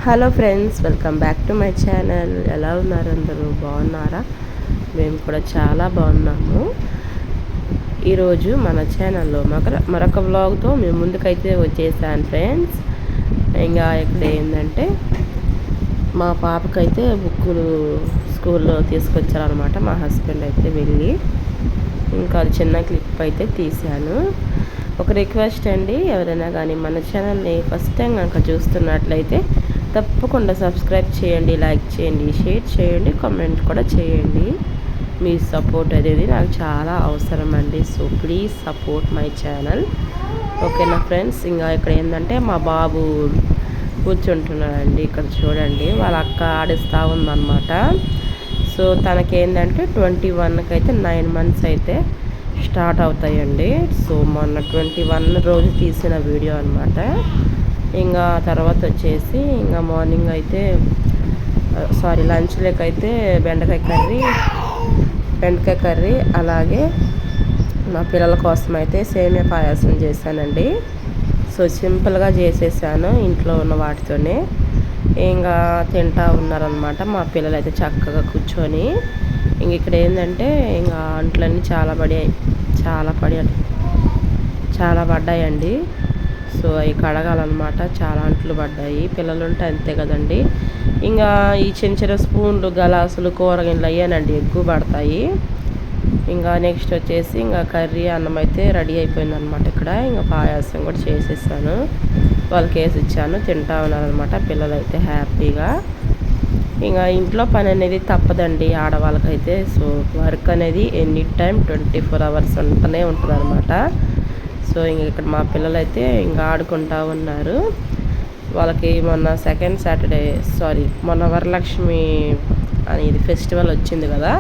Hello friends, welcome back to my channel. ఎలా ఉన్నారు? అందరూ బాగున్నారా? మేము కూడా చాలా బాగున్నాము. ఈరోజు మన ఛానల్లో మరొక వ్లాగ్తో మేము ముందుకైతే వచ్చేసాను ఫ్రెండ్స్. ఇంకా ఇక్కడ ఏంటంటే మా పాపకైతే బుక్కులు స్కూల్లో తీసుకొచ్చారనమాట. మా హస్బెండ్ అయితే వెళ్ళి ఇంకా అది చిన్న క్లిప్ అయితే తీశాను. ఒక రిక్వెస్ట్ అండి, ఎవరైనా కానీ మన ఛానల్ని ఫస్ట్ టైం కనుక చూస్తున్నట్లయితే తప్పకుండా సబ్స్క్రైబ్ చేయండి, లైక్ చేయండి, షేర్ చేయండి, కామెంట్ కూడా చేయండి. మీ సపోర్ట్ అనేది నాకు చాలా అవసరం అండి. So please support my channel. ఓకేనా ఫ్రెండ్స్. ఇంకా ఇక్కడ ఏంటంటే మా బాబు కూర్చుంటున్నాడండి. ఇక్కడ చూడండి, వాళ్ళ అక్క ఆడిస్తూ ఉందన్నమాట. సో తనకేంటంటే 21కి అయితే 9 months అయితే స్టార్ట్ అవుతాయండి. సో మొన్న 21 రోజు తీసిన వీడియో అనమాట. ఇంకా తర్వాత వచ్చేసి ఇంకా మార్నింగ్ అయితే లంచ్లోకైతే బెండకాయ కర్రీ అలాగే మా పిల్లల కోసం అయితే సేమియా పాయాసం చేశానండి. సో సింపుల్గా చేసేసాను ఇంట్లో ఉన్న వాటితోనే. ఇంకా తింటా ఉన్నారనమాట మా పిల్లలు అయితే చక్కగా కూర్చొని. ఇంక ఇక్కడ ఏంటంటే ఇంకా అంట్లన్నీ చాలా పడ్డాయండి. సో అవి కడగాలన్నమాట. చాలా అంట్లు పడ్డాయి. పిల్లలు ఉంటే అంతే కదండి. ఇంకా ఈ చిన్న స్పూన్లు, గలాసులు, కూరగాయలు అయ్యానండి ఎక్కువ పడతాయి. ఇంకా నెక్స్ట్ వచ్చేసి ఇంకా కర్రీ, అన్నం అయితే రెడీ అయిపోయిందనమాట. ఇక్కడ ఇంకా పాయాసం కూడా చేసేసాను. వాళ్ళకి వేసి ఇచ్చాను. తింటా ఉన్నారనమాట పిల్లలు అయితే హ్యాపీగా. ఇంకా ఇంట్లో పని అనేది తప్పదండి ఆడవాళ్ళకైతే. సో వర్క్ అనేది ఎనీ టైం 24 hours ఉంటూనే ఉంటుంది అనమాట. సో ఇంక ఇక్కడ మా పిల్లలు అయితే ఇంకా ఆడుకుంటూ ఉన్నారు. వాళ్ళకి మొన్న వరలక్ష్మి అనేది ఫెస్టివల్ వచ్చింది కదా.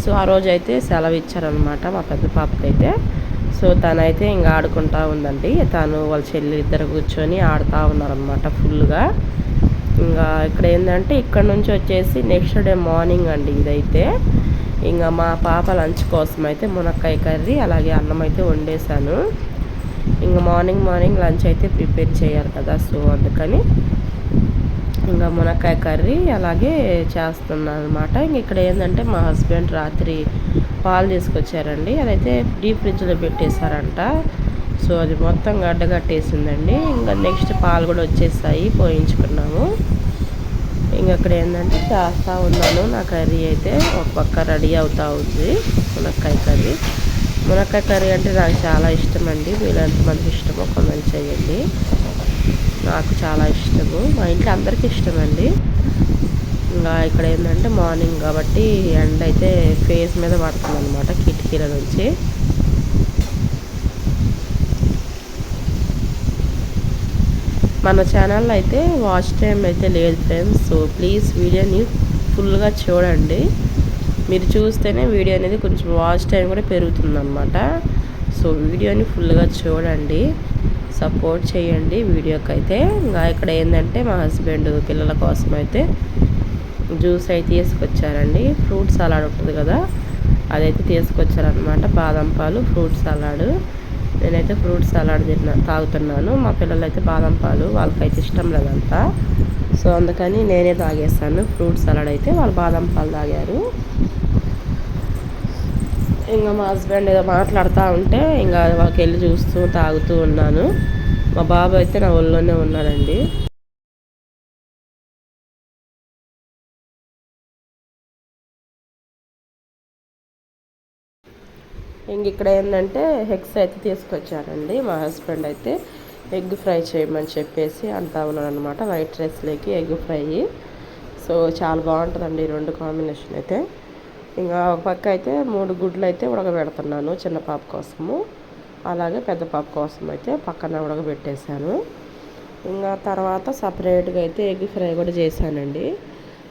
సో ఆ రోజు అయితే సెలవు ఇచ్చారనమాట మా పెద్ద పాపకైతే. సో తనైతే ఇంకా ఆడుకుంటూ ఉందండి. తను వాళ్ళ చెల్లి ఇద్దరు కూర్చొని ఆడుతూ ఉన్నారనమాట ఫుల్గా. ఇంకా ఇక్కడ ఏంటంటే ఇక్కడ నుంచి వచ్చేసి నెక్స్ట్ డే మార్నింగ్ అండి ఇదైతే. ఇంకా మా పాప లంచ్ కోసం అయితే మునక్కాయ కర్రీ అలాగే అన్నం అయితే వండేసాను. ఇంకా మార్నింగ్ లంచ్ అయితే ప్రిపేర్ చేయాలి కదా. సో అందుకని ఇంకా మునక్కాయ కర్రీ అలాగే చేస్తున్నాను అనమాట. ఇంక ఇక్కడ ఏంటంటే మా హస్బెండ్ రాత్రి పాలు తీసుకొచ్చారండి. అదైతే డీప్ ఫ్రిడ్జ్లో పెట్టేశారంట. సో అది మొత్తం గడ్డగట్టేసిందండి. ఇంకా నెక్స్ట్ పాలు కూడా వచ్చేసాయి, పోయించుకున్నాము. ఇంక అక్కడ ఏంటంటే చేస్తూ ఉన్నాను. నా కర్రీ అయితే ఒక పక్క రెడీ అవుతూ ఉంది. మునక్కాయ కర్రీ అంటే నాకు చాలా ఇష్టం అండి. మీరు ఎంతమందికి ఇష్టమో కామెంట్ చేయండి. నాకు చాలా ఇష్టము, మా ఇంట్లో అందరికీ ఇష్టం అండి. ఇంకా ఇక్కడ ఏంటంటే మార్నింగ్ కాబట్టి ఎండ అయితే ఫేస్ మీద పడుతుంది అనమాట కిటికీల నుంచి. మన ఛానల్లో అయితే వాచ్ టైం అయితే లేదు ఫ్రెండ్స్. సో ప్లీజ్ వీడియోని ఫుల్గా చూడండి. మీరు చూస్తేనే వీడియో అనేది కొంచెం వాచ్ టైం కూడా పెరుగుతుందన్నమాట. సో వీడియోని ఫుల్గా చూడండి, సపోర్ట్ చేయండి వీడియోకి అయితే. ఇంకా ఇక్కడ ఏంటంటే మా హస్బెండ్ పిల్లల కోసం అయితే జ్యూస్ అయితే తీసుకొచ్చారండి. ఫ్రూట్ సలాడ్ ఉంటుంది కదా, అదైతే తీసుకొచ్చారనమాట. బాదం పాలు, ఫ్రూట్ సలాడ్. నేనైతే ఫ్రూట్ సలాడ్ తాగుతున్నాను. మా పిల్లలు అయితే బాదం పాలు, వాళ్ళకైతే ఇష్టం లేదంతా. సో అందుకని నేనే తాగేస్తాను ఫ్రూట్ సలాడ్ అయితే. వాళ్ళు బాదం పాలు తాగారు. ఇంకా మా హస్బెండ్ ఏదో మాట్లాడుతూ ఉంటే ఇంకా వాళ్ళకి వెళ్ళి చూస్తూ తాగుతూ ఉన్నాను. మా బాబు అయితే నా ఒళ్ళోనే ఉన్నాడండి. ఇంక ఇక్కడ ఏంటంటే ఎగ్స్ అయితే తీసుకొచ్చారండి. మా హస్బెండ్ అయితే ఎగ్ ఫ్రై చేయమని చెప్పేసి అంటా ఉన్నాడు అనమాట. వైట్ రైస్లోకి ఎగ్ ఫ్రై. సో చాలా బాగుంటుందండి ఈ రెండు కాంబినేషన్ అయితే. ఇంకా ఒక పక్క అయితే 3 గుడ్లు అయితే ఉడకబెడుతున్నాను చిన్న పాప కోసము, అలాగే పెద్ద పాప కోసం అయితే పక్కన ఉడకబెట్టేశాను. ఇంకా తర్వాత సపరేట్గా అయితే ఎగ్ ఫ్రై కూడా చేశానండి.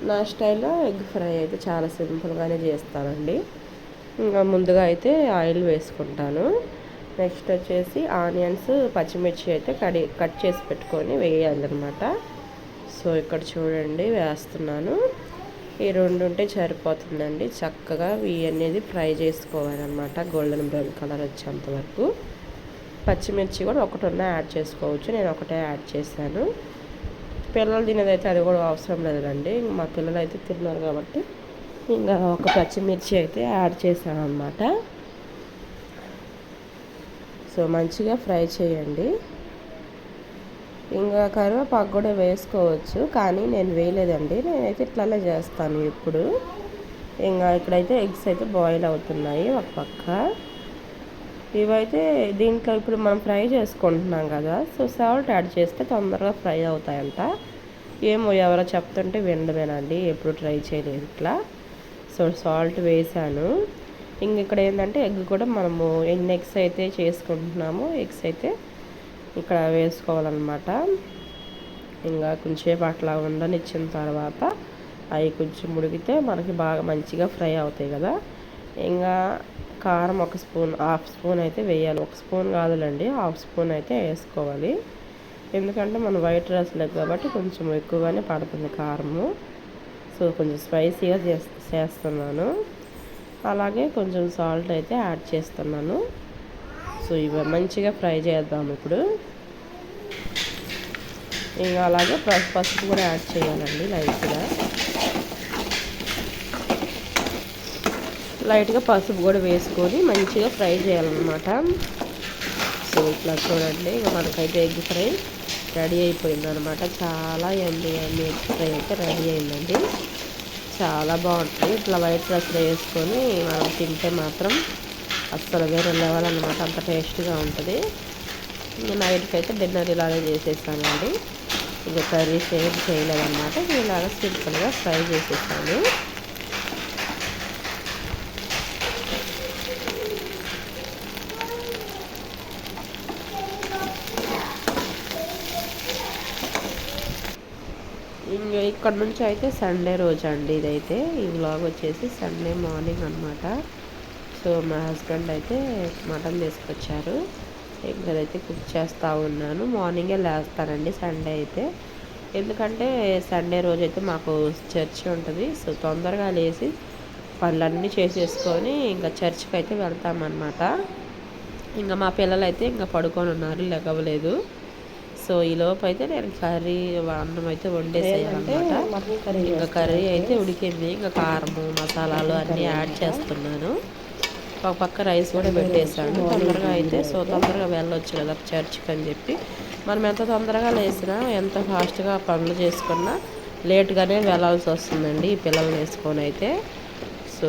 నా స్టైల్లో ఎగ్ ఫ్రై అయితే చాలా సింపుల్గానే చేస్తానండి. ఇంకా ముందుగా అయితే ఆయిల్ వేసుకుంటాను. నెక్స్ట్ వచ్చేసి ఆనియన్స్, పచ్చిమిర్చి అయితే కట్ చేసి పెట్టుకొని వేయాలన్నమాట. సో ఇక్కడ చూడండి వేస్తున్నాను. ఈ 2 ఉంటే సరిపోతుందండి. చక్కగా ఇవి అనేది ఫ్రై చేసుకోవాలన్నమాట, గోల్డెన్ బ్రౌన్ కలర్ వచ్చేంత వరకు. పచ్చిమిర్చి కూడా ఒకటి యాడ్ చేసుకోవచ్చు. నేను ఒకటే యాడ్ చేశాను. పిల్లలు తినేదైతే అది కూడా అవసరం లేదండి. మా పిల్లలు అయితే తిన్నారు కాబట్టి ఇంకా ఒక పచ్చిమిర్చి అయితే యాడ్ చేశాను అనమాట. సో మంచిగా ఫ్రై చేయండి. ఇంకా కరివేపాకు కూడా వేసుకోవచ్చు, కానీ నేను వేయలేదండి. నేనైతే ఇట్లానే చేస్తాను ఇప్పుడు. ఇంకా ఇక్కడైతే ఎగ్స్ అయితే బాయిల్ అవుతున్నాయి ఒక పక్క. ఇవైతే దీంట్లో ఇప్పుడు మనం ఫ్రై చేసుకుంటున్నాం కదా, సో సాల్ట్ యాడ్ చేస్తే తొందరగా ఫ్రై అవుతాయంట. ఏమో ఎవరో చెప్తుంటే వినడమేనండి, ఎప్పుడు ట్రై చేయలేదు ఇట్లా. సో సాల్ట్ వేసాను. ఇంక ఇక్కడ ఏంటంటే ఎగ్ కూడా మనము ఎన్ని ఎగ్స్ అయితే చేసుకుంటున్నామో ఎగ్స్ అయితే ఇక్కడ వేసుకోవాలన్నమాట. ఇంకా కొంచెంసేపు అట్లా ఉండనిచ్చిన తర్వాత అవి కొంచెం ఉడికితే మనకి బాగా మంచిగా ఫ్రై అవుతాయి కదా. ఇంకా కారం ఒక స్పూన్, హాఫ్ స్పూన్ అయితే వేయాలి. ఒక స్పూన్ కాదులేండి, హాఫ్ స్పూన్ అయితే వేసుకోవాలి. ఎందుకంటే మనం వైట్ రైస్లకు కాబట్టి కొంచెం ఎక్కువగానే పడుతుంది కారము. సో కొంచెం స్పైసీగా చేస్తున్నాను. అలాగే కొంచెం సాల్ట్ అయితే యాడ్ చేస్తున్నాను. సో ఇవి మంచిగా ఫ్రై చేద్దాం ఇప్పుడు. ఇంకా అలాగే పసుపు కూడా యాడ్ చేయాలండి లైట్గా పసుపు కూడా వేసుకొని మంచిగా ఫ్రై చేయాలన్నమాట. సో ఇట్లా చూడండి, ఇక మనకైతే ఎగ్ ఫ్రై రెడీ అయిపోయిందనమాట. చాలా ఎగ్ ఫ్రై అయితే రెడీ అయిందండి. చాలా బాగుంటుంది. ఇట్లా వైట్ రైస్లో వేసుకొని మనం తింటే మాత్రం అస్సలు వేరే లెవెల్ అనమాట, అంత టేస్ట్గా ఉంటుంది. నైట్కి అయితే డిన్నర్ ఇలాగే చేసేసానండి. ఇక కర్రీస్ ఏం చేయలేదన్నమాట, ఇలాగా సింపుల్గా ఫ్రై చేసేసాను. ఇంకా ఇక్కడ నుంచి అయితే సండే రోజు అండి ఇదైతే. ఈ వ్లాగ్ వచ్చేసి సండే మార్నింగ్ అనమాట. సో మా హస్బెండ్ అయితే మటన్ తీసుకొచ్చారు. ఇంకదైతే కుక్ చేస్తూ ఉన్నాను. మార్నింగే లేస్తానండి సండే అయితే, ఎందుకంటే సండే రోజు అయితే మాకు చర్చ్ ఉంటుంది. సో తొందరగా లేచి పనులన్నీ చేసేసుకొని ఇంకా చర్చ్కి అయితే వెళ్తామన్నమాట. ఇంకా మా పిల్లలు అయితే ఇంకా పడుకొని ఉన్నారు, లెగవలేదు. సో ఈలోపు అయితే నేను కర్రీ అన్నం అయితే వండేసేయాలన్నమాట. ఇంకా కర్రీ అయితే ఉడికింది. ఇంకా కారము మసాలాలు అన్నీ యాడ్ చేస్తున్నాను. ఒక పక్క రైస్ కూడా పెట్టేశాను తొందరగా అయితే. సో తొందరగా వెళ్ళొచ్చు కదా చర్చ్కి అని చెప్పి, మనం ఎంత తొందరగా లేసినా ఎంత ఫాస్ట్గా పనులు చేసుకున్నా లేట్గానే వెళ్ళాల్సి వస్తుందండి ఈ పిల్లల్ని వేసుకొని అయితే. సో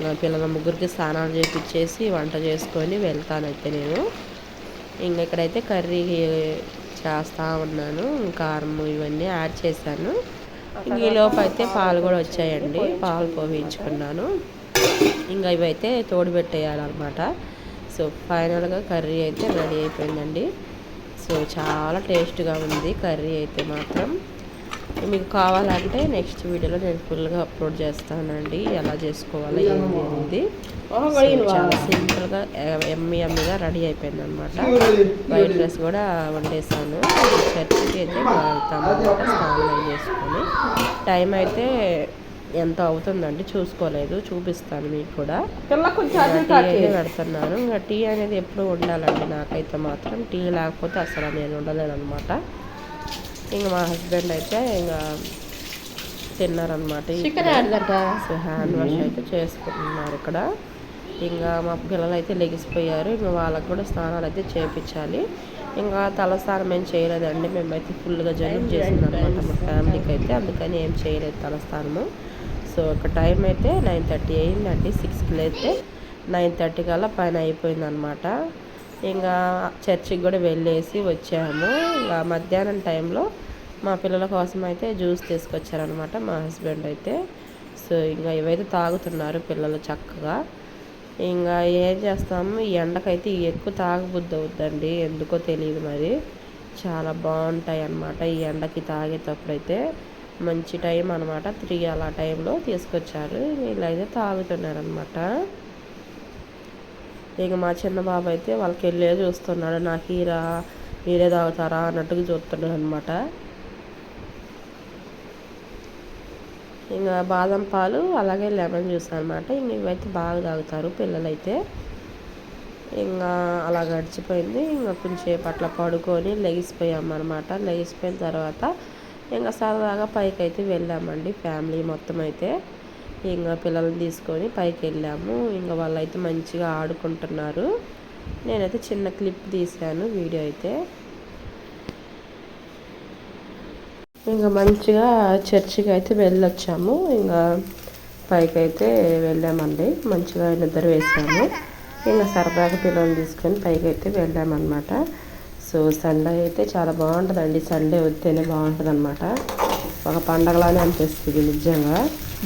నా పిల్లల ముగ్గురికి స్నానాలు చేపించేసి వంట చేసుకొని వెళ్తానైతే నేను. ఇంకా ఇక్కడైతే కర్రీ చేస్తూ ఉన్నాను. కారం ఇవన్నీ యాడ్ చేశాను. ఈలోపు అయితే పాలు కూడా వచ్చాయండి, పాలు పోయించుకున్నాను. ఇంకా ఇవైతే తోడుపెట్టేయాలన్నమాట. సో ఫైనల్గా కర్రీ అయితే రెడీ అయిపోయిందండి. సో చాలా టేస్ట్గా ఉంది కర్రీ అయితే మాత్రం. మీకు కావాలంటే నెక్స్ట్ వీడియోలో నేను ఫుల్గా అప్లోడ్ చేస్తానండి, ఎలా చేసుకోవాలి ఏంటి అనేది. చాలా సింపుల్గా ఎమ్మీగా రెడీ అయిపోయింది అనమాట. వైట్ రైస్ కూడా వండేసాను. చర్చికి అయితే వెళ్తాము అనమాట, స్నానం చేసుకొని. టైం అయితే ఎంత అవుతుందండి చూసుకోలేదు, చూపిస్తాను మీకు కూడా. టీ అయితే పెడుతున్నాను. ఇంకా టీ అనేది ఎప్పుడు ఉండాలండి నాకైతే మాత్రం. టీ లేకపోతే అసలు నేను ఉండలేను అనమాట. ఇంకా మా హస్బెండ్ అయితే ఇంకా తిన్నారనమాట. సో హ్యాండ్ వాష్ అయితే చేసుకుంటున్నారు ఇక్కడ. ఇంకా మా పిల్లలు అయితే లెగిసిపోయారు. ఇంకా వాళ్ళకు కూడా స్నానాలు అయితే చేయించాలి. ఇంకా తలస్నానం ఏం చేయలేదండి, మేమైతే ఫుల్గా జలుబు చేసిందనమాట మా ఫ్యామిలీకి అయితే, అందుకని ఏం చేయలేదు తలస్నానము. సో ఒక టైం అయితే 9:30 అయిందండి. 6కి లేస్తే 9:30 కల్లా పైన అయిపోయిందనమాట. ఇంకా చర్చికి కూడా వెళ్ళేసి వచ్చాము. ఇంకా మధ్యాహ్నం టైంలో మా పిల్లల కోసం అయితే జ్యూస్ తీసుకొచ్చారనమాట మా హస్బెండ్ అయితే. సో ఇంకా ఇవైతే తాగుతున్నారు పిల్లలు చక్కగా. ఇంకా ఏం చేస్తాము, ఈ ఎండకైతే ఎక్కువ తాగబుద్ధి అవుద్దండి, ఎందుకో తెలియదు మరి. చాలా బాగుంటాయి అన్నమాట ఈ ఎండకి తాగేటప్పుడైతే. మంచి టైం అనమాట, 3 అలా టైంలో తీసుకొచ్చారు. వీళ్ళైతే తాగుతున్నారనమాట. ఇక మా చిన్న బాబు అయితే వాళ్ళకి వెళ్ళే చూస్తున్నాడు, నాకు హీరా మీరే తాగుతారా అన్నట్టుగా చూస్తున్నాడు అనమాట. ఇంకా బాదం పాలు అలాగే లెమన్ జ్యూస్ అనమాట. ఇంక ఇవైతే బాగా తాగుతారు పిల్లలైతే. ఇంకా అలా గడిచిపోయింది. ఇంకా కొంచెంసేపు అట్లా పడుకొని లెగిసిపోయామన్నమాట. లెగిసిపోయిన తర్వాత ఇంకా సరదాగా పైకి అయితే వెళ్ళామండి ఫ్యామిలీ మొత్తం అయితే. ఇంకా పిల్లల్ని తీసుకొని పైకి వెళ్ళాము. ఇంకా వాళ్ళైతే మంచిగా ఆడుకుంటున్నారు. నేనైతే చిన్న క్లిప్ తీశాను వీడియో అయితే. ఇంకా మంచిగా చర్చికి అయితే వెళ్ళొచ్చాము. ఇంకా పైకి అయితే వెళ్ళామండి. మంచిగా నిద్ర వేసాము. ఇంకా సరదాగా పిల్లల్ని తీసుకొని పైకి అయితే వెళ్ళామన్నమాట. సో సండే అయితే చాలా బాగుంటుందండి. సండే వస్తేనే బాగుంటుంది అనమాట. ఒక పండగలానే అనిపిస్తుంది నిజంగా.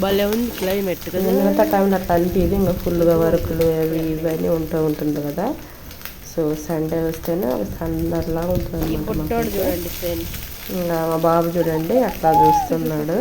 భలే ఉంది క్లైమేట్ కదా. మిగతా టైంలో అట్లా అనిపించదు. ఇంకా ఫుల్గా వర్కులు అవి ఇవన్నీ ఉంటుంది కదా. సో సండే వస్తేనే ఒక సందర్లా ఉంటుంది అనమాట. చూడండి ఫ్రెండ్స్, ఇంకా మా బాబు చూడండి అట్లా చూస్తున్నాడు.